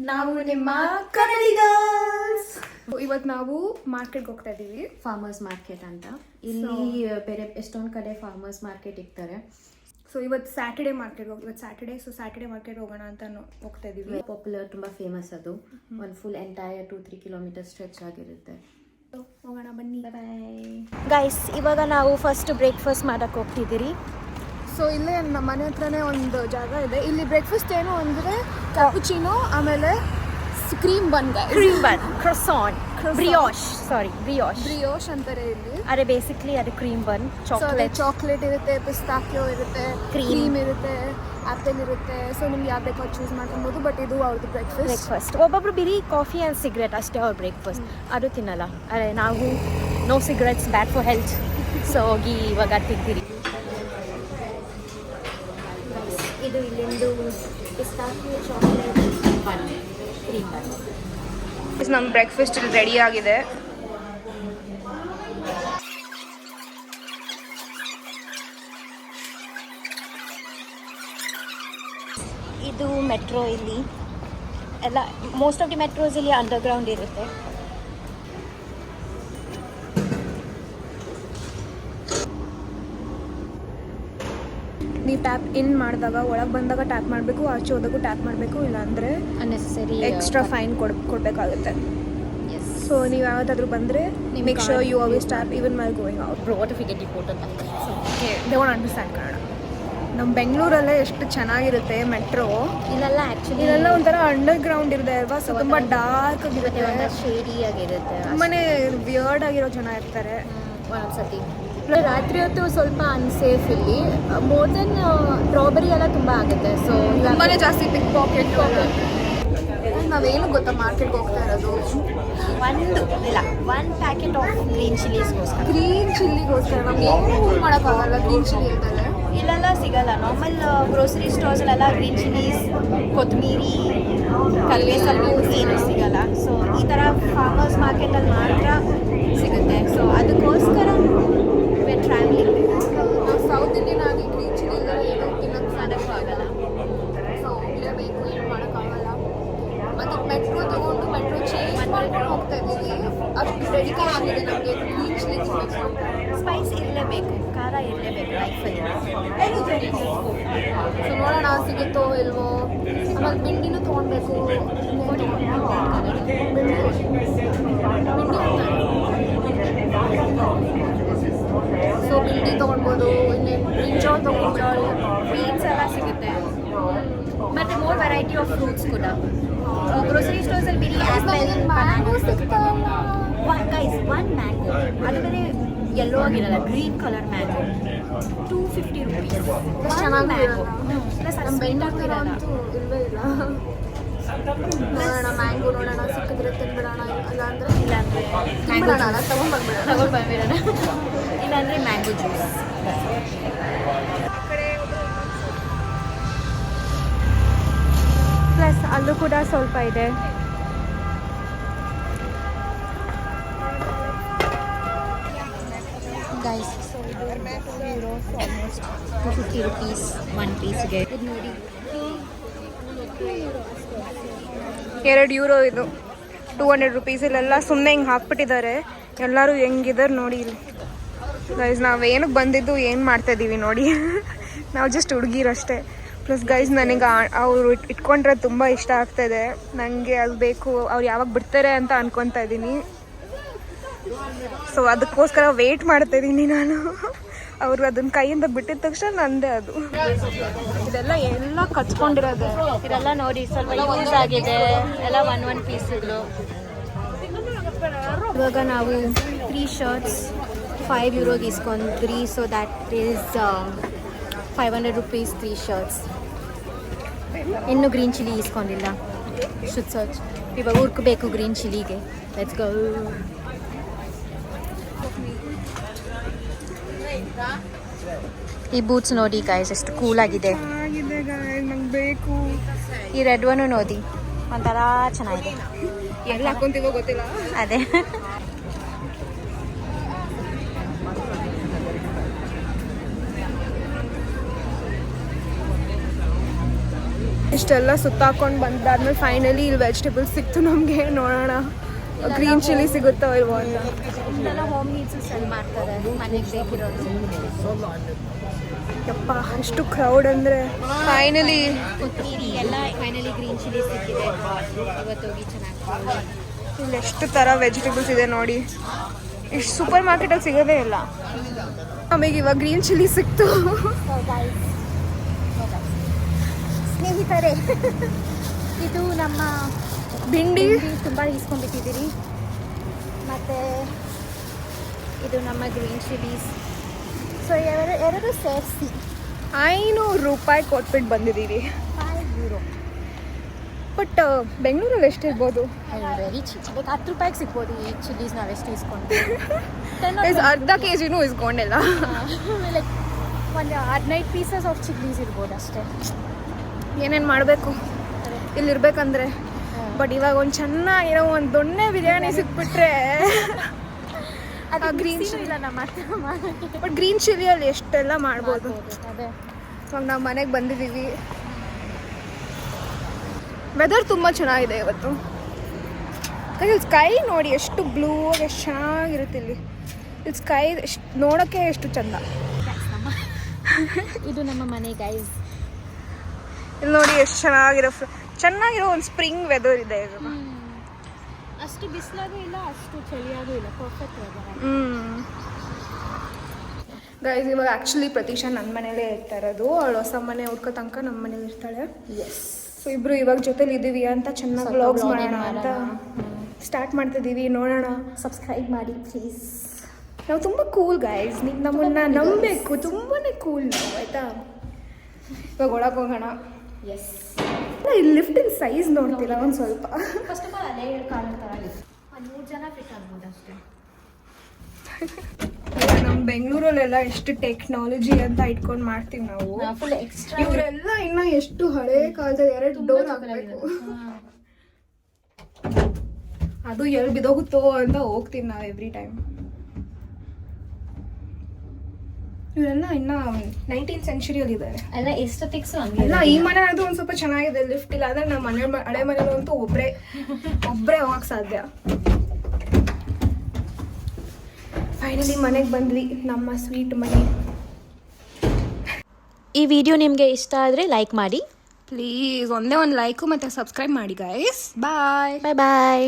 ನಾವು ನಿಮ್ಮ ಕನ್ನಡಿಗರ್ಸ್. ಇವತ್ತು ನಾವು ಮಾರ್ಕೆಟ್ಗೆ ಹೋಗ್ತಾ ಇದ್ದೀವಿ, ಫಾರ್ಮರ್ಸ್ ಮಾರ್ಕೆಟ್ ಅಂತ. ಇಲ್ಲಿ ಬೇರೆ ಎಷ್ಟೊಂದು ಕಡೆ ಫಾರ್ಮರ್ಸ್ ಮಾರ್ಕೆಟ್ ಇರ್ತಾರೆ. ಸೊ ಇವತ್ತು ಸ್ಯಾಟರ್ಡೇ ಮಾರ್ಕೆಟ್ ಇವತ್ತು ಸ್ಯಾಟರ್ಡೇ, ಸೊ ಸ್ಯಾಟರ್ಡೇ ಮಾರ್ಕೆಟ್ ಹೋಗೋಣ ಅಂತ ಹೋಗ್ತಾ ಇದ್ದೀವಿ. ಪಾಪ್ಯುಲರ್, ತುಂಬ ಫೇಮಸ್ ಅದು. ಒಂದು ಫುಲ್ ಎಂಟೈರ್ 2-3 ಕಿಲೋಮೀಟರ್ ಸ್ಟ್ರೆಚ್ ಆಗಿರುತ್ತೆ. ಹೋಗೋಣ ಬನ್ನಿ. ಬಾಯ್ ಗೈಸ್, ಇವಾಗ ನಾವು ಫಸ್ಟ್ ಬ್ರೇಕ್ಫಾಸ್ಟ್ ಮಾಡಕ್ಕೆ ಹೋಗ್ತಿದ್ದೀರಿ. ಸೊ ಇಲ್ಲೇ ನಮ್ಮ ಮನೆ ಹತ್ರನೇ ಒಂದು ಜಾಗ ಇದೆ. ಇಲ್ಲಿ ಬ್ರೇಕ್ಫಾಸ್ಟ್ ಏನು ಅಂದರೆ ಕ್ಯಾಪುಚಿನೋ, ಆಮೇಲೆ ಕ್ರೀಮ್ ಬನ್, ಕ್ರೊಸಾನ್, ಬ್ರಿಯೋಶ್ ಅಂತಾರೆ ಇಲ್ಲಿ. ಅದೇ ಬೇಸಿಕ್ಲಿ ಅದು ಕ್ರೀಮ್ ಬನ್. ಚಾಕ್ಲೇಟ್ ಇರುತ್ತೆ, ಪಿಸ್ತಾಕಿಯೋ ಇರುತ್ತೆ, ಕ್ರೀಮ್ ಇರುತ್ತೆ, ಆ್ಯಪಲ್ ಇರುತ್ತೆ. ಸೊ ನಿಮ್ಗೆ ಯಾವ ಬೇಕು ಅದು ಚೂಸ್ ಮಾಡ್ಕೊಬೋದು. ಬಟ್ ಇದು ಅವ್ರದ್ದು ಬ್ರೇಕ್ಫಾಸ್ಟ್. ಒಬ್ಬೊಬ್ರು ಬಿರಿ ಕಾಫಿ ಆ್ಯಂಡ್ ಸಿಗರೇಟ್ ಅಷ್ಟೇ ಅವ್ರ ಬ್ರೇಕ್ಫಾಸ್ಟ್. ಅದು ತಿನ್ನಲ್ಲ. ಅದೇ ನಾವು no cigarettes, bad for health. So ಹೋಗಿ ಇವಾಗ ತಿಂತೀರಿ. ಇದು ಇಲ್ಲಿಂದು ಪಿಸ್ತಾಕಿಯೋ ಚಾಕ್ಲೇಟ್ ಬನ್, ಕ್ರೀಮ್ ಬನ್. ನಮ್ಮ ಬ್ರೇಕ್ಫಾಸ್ಟ್ ಇಲ್ಲಿ ರೆಡಿ ಆಗಿದೆ. ಇದು ಮೆಟ್ರೋ. ಇಲ್ಲಿ ಎಲ್ಲ ಮೋಸ್ಟ್ ಆಫ್ ದಿ ಮೆಟ್ರೋಸ್ ಇಲ್ಲಿ ಅಂಡರ್ಗ್ರೌಂಡ್ ಇರುತ್ತೆ. ನೀವು ಟ್ಯಾಪ್ ಇನ್ ಮಾಡಿದಾಗ ಒಳಗೆ ಬಂದಾಗ ಟ್ಯಾಪ್ ಮಾಡಬೇಕು, ಆಚೆ ಹೋದಾಗೂ ಟ್ಯಾಪ್ ಮಾಡಬೇಕು. ಇಲ್ಲಾಂದರೆ ಅನ್ನೆಸರಿ ಎಕ್ಸ್ಟ್ರಾ ಫೈನ್ ಕೊಡಬೇಕಾಗುತ್ತೆ. ಸೊ ನೀವು ಯಾವ್ದಾದ್ರು ಬಂದರೆ make sure you always tap even while going out. What if you get reported? Okay, they want understand Kannada. ನಮ್ಮ ಬೆಂಗಳೂರಲ್ಲೇ ಎಷ್ಟು ಚೆನ್ನಾಗಿರುತ್ತೆ ಮೆಟ್ರೋ. ಇಲ್ಲೆಲ್ಲ ಆ್ಯಕ್ಚುಲಿ ಇಲ್ಲೆಲ್ಲ ಒಂಥರ ಅಂಡರ್ ಗ್ರೌಂಡ್ ಇರುತ್ತೆ ಅಲ್ವಾ. ಸೊ ತುಂಬ ಡಾರ್ಕ್ ಆಗಿರುತ್ತೆ, ಒಂಥರ ಶೇಡಿ ಆಗಿರುತ್ತೆ. ತುಂಬಾ ವಿಯರ್ಡ್ ಆಗಿರೋ ಜನ ಇರ್ತಾರೆ ಒಂದೊಂದ್ಸತಿ. ರಾತ್ರಿ ಹೊತ್ತು ಸ್ವಲ್ಪ ಅನ್ಸೇಫ್ ಇಲ್ಲಿ. ಮೋರ್ ದೆನ್ ರಾಬರಿ ಎಲ್ಲ ತುಂಬ ಆಗುತ್ತೆ. ಸೊ ತುಂಬಾ ಜಾಸ್ತಿ ಪಿಕ್ ಪಾಕೆಟ್. ನಾವೇನು ಗೊತ್ತಾ ಮಾರ್ಕೆಟ್ಗೆ ಹೋಗ್ತಾ ಇರೋದು, ಒನ್ ಪ್ಯಾಕೆಟ್ ಆಫ್ ಗ್ರೀನ್ ಚಿಲ್ಲಿಗೋಸ್ಕರ. ನಮ್ಗೆ ಏನು ಮಾಡೋಕ್ಕಾಗಲ್ಲ ಗ್ರೀನ್ ಚಿಲ್ಲಿ ಇರ್ತದೆ. ಇಲ್ಲೆಲ್ಲ ಸಿಗಲ್ಲ. ನಾರ್ಮಲ್ ಗ್ರೋಸರಿ ಸ್ಟೋರ್ಸಲ್ಲೆಲ್ಲ ಗ್ರೀನ್ ಚಿಲ್ಲೀಸ್, ಕೊತ್ತಂಬರಿ, ಕರಿಬೇವು ಸ್ವಲ್ಪ ಏನು ಸಿಗಲ್ಲ. ಸೊ ಈ ಥರ ಫಾರ್ಮರ್ಸ್ ಮಾರ್ಕೆಟಲ್ಲಿ ಮಾತ್ರ ಸಿಗುತ್ತೆ. ಸೊ ಅದಕ್ಕೋಸ್ಕರ ಟ್ರಾವೆಲಿಂಗ್. ನಾವು ಸೌತ್ ಇಂಡಿಯನ್ ಆಗಿ ಗ್ರೀನ್ ಚಿಲ್ಲಿ ಇಲ್ಲದೆ ಏನು ತಿನ್ನೋಕ್ಕೆ ಮಾಡೋಕ್ಕೂ ಆಗಲ್ಲ. ಸೊ ಇರಬೇಕು, ಏನು ಮಾಡೋಕ್ಕಾಗಲ್ಲ. ಮತ್ತು ಮೆಟ್ರೋ ತೊಗೊಂಡು ಮೆಟ್ರೋ ಚೇಂಜ್ ಮಾಡ್ಕೊಂಡು ಹೋಗ್ತಾ ಇದ್ದೀವಿ. ಅಷ್ಟು ಡೆಡಿಕೇಶನ್ ಇದೆ ನಮಗೆ ಗ್ರೀನ್ ಚಿಲ್ಲಿ ತಿನ್ನಬೇಕು ಅಂತ. ಸ್ಪೈಸ್ ಇರಲೇಬೇಕು, ಖಾರ ಇರಲೇಬೇಕು ಲೈಫಲ್ಲಿ. ಸೊ ನೋಡೋಣ ಸಿಗುತ್ತೋ ಇಲ್ವೋ. ಆಮೇಲೆ ಬಿಂಡಿನೂ ತೊಗೊಳ್ಬೇಕು. ಸೊ ಬಿಂಡಿ ತೊಗೊಳ್ಬೋದು. ಇನ್ನೇನು ಬ್ರಿಂಜಾಲ್ ತೊಗೊಂಡ್ರೆ ಬೀನ್ಸ್ ಎಲ್ಲ ಸಿಗುತ್ತೆ. ಮತ್ತು ಮೋರ್ ವೆರೈಟಿ ಆಫ್ ಫ್ರೂಟ್ಸ್ ಕೂಡ. ಗ್ರೋಸರಿ ಸ್ಟೋರ್ಸಲ್ಲಿ ಬಿಡಿ ಆ್ಯಪಲ್, ಮ್ಯಾಂಗೋ ಸಿಗ್ತಾವಲ್ಲ. ಒನ್ ಮ್ಯಾಂಗೋ, ಅದು ಬೇರೆ ಯೆಲ್ಲೋ ಆಗಿರಲ್ಲ, ಗ್ರೀನ್ ಕಲರ್ ಮ್ಯಾಂಗೋ, 250 rupees. ಚೆನ್ನಾಗಿ ಮ್ಯಾಂಗೋ ಪ್ಲಸ್ ನಮ್ಮ ಬೆಂಗಳೂರು ಅಂತೂ ಇಲ್ಲವೇ ಇಲ್ಲ. ನೋಡೋಣ, ಮ್ಯಾಂಗೋ ನೋಡೋಣ, ಸಿಕ್ಕಿದ್ರೆ ತಿನ್ಬಿಡೋಣ. ಇಲ್ಲಾಂದರೆ ತಿನ್ಬಿಡೋಣ, ಅಲ್ಲ ತಗೊಂಡ್ಬಂದ್ಬಿಡೋಣ. ಇಲ್ಲಾಂದರೆ ಮ್ಯಾಂಗೋ ಜ್ಯೂಸ್. ಪ್ಲಸ್ ಅಲ್ಲೂ ಕೂಡ ಸ್ವಲ್ಪ ಇದೆ. ಗೈಸ್, ಸೊ ಇದು ಯೂರೋಸ್ ಆಲ್ಮೋಸ್ಟ್ 250 rupees ಒನ್ ಪೀಸ್ಗೆ. ಇದು ನೋಡಿ, €2 ಇದು 200 rupees. ಇಲ್ಲೆಲ್ಲ ಸುಮ್ಮನೆ ಹಿಂಗೆ ಹಾಕ್ಬಿಟ್ಟಿದ್ದಾರೆ. ಎಲ್ಲರೂ ಹೆಂಗಿದ್ದಾರೆ ನೋಡಿ ಇಲ್ಲಿ. ಗೈಸ್, ನಾವೇನಕ್ಕೆ ಬಂದಿದ್ದು, ಏನು ಮಾಡ್ತಾಯಿದ್ದೀವಿ ನೋಡಿ. ನಾವು ಜಸ್ಟ್ ಹುಡುಗಿರಷ್ಟೇ. ಪ್ಲಸ್ ಗೈಸ್, ನನಗೆ ಅವರು ಇಟ್ಕೊಂಡ್ರೆ ತುಂಬ ಇಷ್ಟ ಆಗ್ತಾಯಿದೆ. ನನಗೆ ಅದು ಬೇಕು. ಅವ್ರು ಯಾವಾಗ ಬಿಡ್ತಾರೆ ಅಂತ ಅನ್ಕೊತಾ ಇದ್ದೀನಿ. ಸೊ ಅದಕ್ಕೋಸ್ಕರ ವೆಯ್ಟ್ ಮಾಡ್ತಾಯಿದ್ದೀನಿ ನಾನು. ಅವರು ಅದನ್ನ ಕೈಯಿಂದ ಬಿಟ್ಟಿದ ತಕ್ಷಣ ನಂದೇ ಅದು. ಇದೆಲ್ಲ ಕಚ್ಕೊಂಡಿರೋದೆ. ಇದೆಲ್ಲ ನೋಡಿ ಸ್ವಲ್ಪ ಯೂಸ್ ಆಗಿದೆ. ಎಲ್ಲ ಒನ್ ಪೀಸ್ಗಳು. ಇವಾಗ ನಾವು 3 ಶರ್ಟ್ಸ್ €5 ಇಸ್ಕೊಂಡ್ರಿ. So that is 500 rupees 3 shirts. ಇನ್ನೂ ಗ್ರೀನ್ ಚಿಲ್ಲಿ ಇಸ್ಕೊಂಡಿಲ್ಲ. Should search. ಇವಾಗ ಹುರ್ಕಬೇಕು ಗ್ರೀನ್ ಚಿಲ್ಲಿಗೆ. Let's go. ಈ ಬೂಟ್ಸ್ ನೋಡಿ ಗೈಸ್, ಎಷ್ಟು ಕೂಲ್ ಆಗಿದೆ. ನಂಗೆ ಬೇಕು. ಈ ರೆಡ್ ಒನ್ ನೋಡಿ, ಒಂಥರ ಚೆನ್ನಾಗಿದೆ. ಎಲ್ಲಿ ಹಾಕೊಂತೀವೋ ಗೊತ್ತಿಲ್ಲ. ಅದೇ ಇಷ್ಟೆಲ್ಲ ಸುತ್ತಾಕೊಂಡು ಬಂದಾದ್ಮೇಲೆ ಫೈನಲಿ ಇಲ್ಲಿ ವೆಜಿಟೇಬಲ್ಸ್ ಸಿಕ್ತು ನಮಗೆ. ನೋಡೋಣ ಗ್ರೀನ್ ಚಿಲ್ಲಿ ಸಿಗುತ್ತೋ ಇಲ್ವೋ ಅಂತ. ಇಲ್ಲೆಲ್ಲ ಹೋಮ್ ನೀಡ್ಸು ಸೆಲ್ ಮಾಡ್ತಾರೆ, ಮನೆಗೆ ಬೇಕಿರೋದು. ಯಪ್ಪ ಎಷ್ಟು ಕ್ರೌಡ್ ಅಂದರೆ ಫೈನಲಿ ಕೊತ್ತಂಬರಿ ಎಲ್ಲ ಫೈನಲಿ ಗ್ರೀನ್ ಚಿಲ್ಲಿ ಸಿಕ್ಕಿದೆ. ಇವತ್ತು ಹೋಗಿ ಚೆನ್ನಾಗಿ. ಇಲ್ಲಿ ಎಷ್ಟು ಥರ ವೆಜಿಟೇಬಲ್ಸ್ ಇದೆ ನೋಡಿ. ಇಷ್ಟು ಸೂಪರ್ ಮಾರ್ಕೆಟಲ್ಲಿ ಸಿಗೋದೇ ಇಲ್ಲ. ನಮಗೆ ಇವಾಗ ಗ್ರೀನ್ ಚಿಲ್ಲಿ ಸಿಕ್ತು. ಸ್ನೇಹಿತರೆ, ಇದು ನಮ್ಮ ಭಿಂಡಿ ತುಂಬ ಇಸ್ಕೊಂಡ್ಬಿಟ್ಟಿದ್ದೀರಿ. ಮತ್ತು ಇದು ನಮ್ಮ ಗ್ರೀನ್ ಚಿಲ್ಲೀಸ್. ಸೊ ಎರಡು ಸೇರಿಸಿ 500 ರೂಪಾಯಿ ಕೊಟ್ಬಿಟ್ಟು ಬಂದಿದ್ದೀವಿ. €5. ಬಟ್ ಬೆಂಗಳೂರಲ್ಲಿ ಎಷ್ಟಿರ್ಬೋದು? Very cheap. ಲೈಕ್ 10 ರೂಪಾಯಿಗೆ ಸಿಗ್ಬೋದು ಈ ಚಿಲ್ಲೀಸ್. ನಾವೆಷ್ಟು ಇಸ್ಕೊಂಡ್ವಿ? ಅರ್ಧ ಕೆಜಿನೂ ಇಸ್ಕೊಂಡಿಲ್ಲ. ಲೈಕ್ ಒಂದು 15 ಪೀಸಸ್ ಆಫ್ ಚಿಲ್ಲೀಸ್ ಇರ್ಬೋದು ಅಷ್ಟೇ. ಏನೇನು ಮಾಡಬೇಕು ಇಲ್ಲಿರ್ಬೇಕಂದ್ರೆ. ಬಟ್ ಇವಾಗ ಒಂದು ಚೆನ್ನಾಗಿರೋ ಒಂದು ದೊಣ್ಣೆ ಬಿರಿಯಾನಿ ಸಿಕ್ಬಿಟ್ರೆ ಗ್ರೀನ್ ಇಲ್ಲ ನಮ್ಮ ಹತ್ರ. ಬಟ್ ಗ್ರೀನ್ ಚಿಲ್ಲಿಯಲ್ಲಿ ಎಷ್ಟೆಲ್ಲ ಮಾಡ್ಬೋದು. ಅದೇ ಇವಾಗ ನಾವು ಮನೆಗೆ ಬಂದಿದ್ದೀವಿ. ವೆದರ್ ತುಂಬ ಚೆನ್ನಾಗಿದೆ ಇವತ್ತು. ಇಲ್ಲಿ ಸ್ಕೈ ನೋಡಿ ಎಷ್ಟು ಬ್ಲೂ ಎಷ್ಟು ಚೆನ್ನಾಗಿರುತ್ತೆ. ಇಲ್ಲಿ ಸ್ಕೈ ಎಷ್ಟು ನೋಡೋಕ್ಕೆ ಎಷ್ಟು ಚಂದ. ಇದು ನಮ್ಮ ಮನೆ ಗೈಸ್. ಇಲ್ಲಿ ನೋಡಿ ಎಷ್ಟು ಚೆನ್ನಾಗಿರೋ ಒಂದು ಸ್ಪ್ರಿಂಗ್ ವೆದರ್ ಇದೆ ಈಗ. ಅಷ್ಟು ಬಿಸಿಲಾಗೂ ಇಲ್ಲ, ಅಷ್ಟು ಚಳಿಯಾಗೂ ಇಲ್ಲ. Perfect weather. ಗೈಸ್ ಇವಾಗ ಆ್ಯಕ್ಚುಲಿ ಪ್ರತೀಕ್ಷಾ ನನ್ನ ಮನೇಲೇ ಇರ್ತಾ ಇರೋದು. ಅವಳು ಹೊಸ ಮನೆ ಹುಡ್ಕೋ ತನಕ ನಮ್ಮ ಮನೇಲಿ ಇರ್ತಾಳೆ. ಎಸ್. ಸೊ ಇಬ್ಬರು ಇವಾಗ ಜೊತೆಲಿ ಇದ್ದೀವಿ ಅಂತ ಚೆನ್ನಾಗಿ ವ್ಲಾಗ್ಸ್ ಮಾಡೋಣ ಅಂತ ಸ್ಟಾರ್ಟ್ ಮಾಡ್ತಿದ್ದೀವಿ. ನೋಡೋಣ. ಸಬ್ಸ್ಕ್ರೈಬ್ ಮಾಡಿ ಪ್ಲೀಸ್. ನಾವು ತುಂಬ ಕೂಲ್ ಗೈಸ್. ನೀವು ನಮ್ಮನ್ನು ನಂಬಬೇಕು. ತುಂಬಾ ಕೂಲ್ ನಾವು, ಆಯಿತಾ? ಇವಾಗ ಒಳಗೆ ಹೋಗೋಣ. ಎಸ್. ಇಲ್ಲಿ ಲಿಫ್ಟಿನ ಸೈಜ್ ನೋಡ್ತೀರಾ ಒಂದು ಸ್ವಲ್ಪ? ಫಸ್ಟ್ ಆಫ್ ಆಲ್ ಅಲ್ಲೇ ಕಾಣ್ತಾರೆ. 3 ಜನ ಫಿಟ್ ಆಗ್ಬೋದು ಅಷ್ಟೇ. ನಮ್ಮ ಬೆಂಗಳೂರಲ್ಲೆಲ್ಲ ಎಷ್ಟು ಟೆಕ್ನಾಲಜಿ ಅಂತ ಇಟ್ಕೊಂಡು ಮಾಡ್ತೀವಿ ನಾವು. Full extra. ಇವರೆಲ್ಲ ಇನ್ನ ಎಷ್ಟು ಹಳೆ ಕಾಲದ 2 ಡೋರ್ ಹಾಕಬೇಕು. ಅದು ಎಲ್ಲಿ ಬಿದೋಗುತ್ತೋ ಅಂತ ಹೋಗ್ತೀವಿ ನಾವು ಎವ್ರಿ ಟೈಮ್. ಇವರೆಲ್ಲ ಇನ್ನ 19th ಸೆಂಚುರಿಯಲ್ಲಿ ಇದ್ದಾರೆ. ಎಲ್ಲ ಎಷ್ಟೊತ್ತಿಕ್ಸು ಇಲ್ಲ, ಈ ಮನೆ ಅದು ಒಂದು ಸ್ವಲ್ಪ ಚೆನ್ನಾಗಿದೆ. ಲಿಫ್ಟ್ ಇಲ್ಲ ಅಂದ್ರೆ ನಮ್ಮ ಹಳೆ ಮನೆಯಲ್ಲಂತೂ ಒಬ್ಬರೇ ಹೋಗಕ್ಕೆ ಸಾಧ್ಯ. ಫೈನಲಿ ಮನೆಗೆ ಬಂದ್ವಿ, ನಮ್ಮ ಸ್ವೀಟ್ ಮನೆ. ಈ ವಿಡಿಯೋ ನಿಮಗೆ ಇಷ್ಟ ಆದರೆ ಲೈಕ್ ಮಾಡಿ ಪ್ಲೀಸ್. ಒಂದೇ ಒಂದು ಲೈಕು ಮತ್ತು ಸಬ್ಸ್ಕ್ರೈಬ್ ಮಾಡಿ ಗೈಸ್. ಬಾಯ್ ಬಾಯ್.